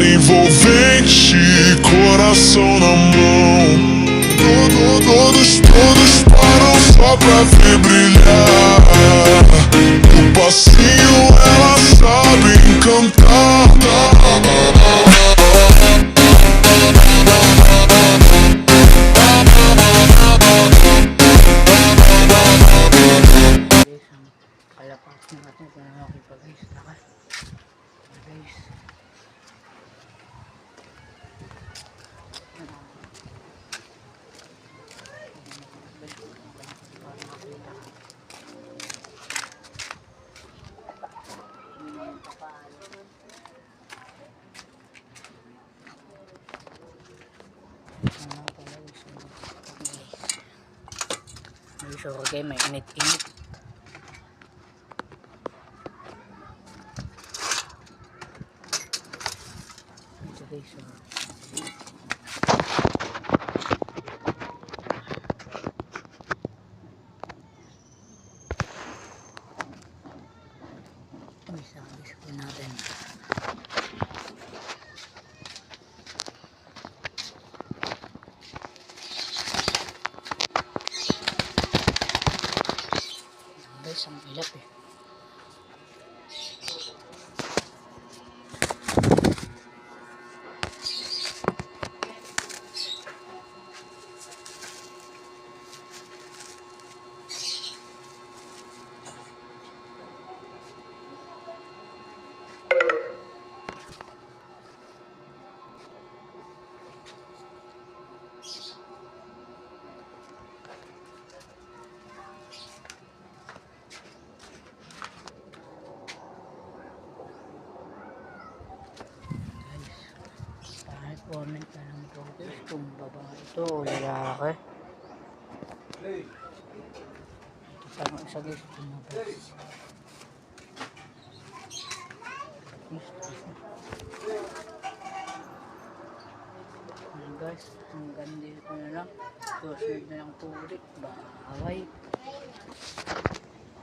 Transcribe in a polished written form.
história envolvente, coração na mão. Todos param só pra ver brilhar. O passinho ela sabe encantar. Kalapas natin kung ano nakipag-guys. Guys. Sure kayo may init-init. Ito guys, guys po natin. Guys, ang ilap eh. Comment na lang po guys kung babae ito o lalaki. Ito parang isa guys tumabas. Guys, hanggang dito na lang. Susunod na lang po ulit. Bye.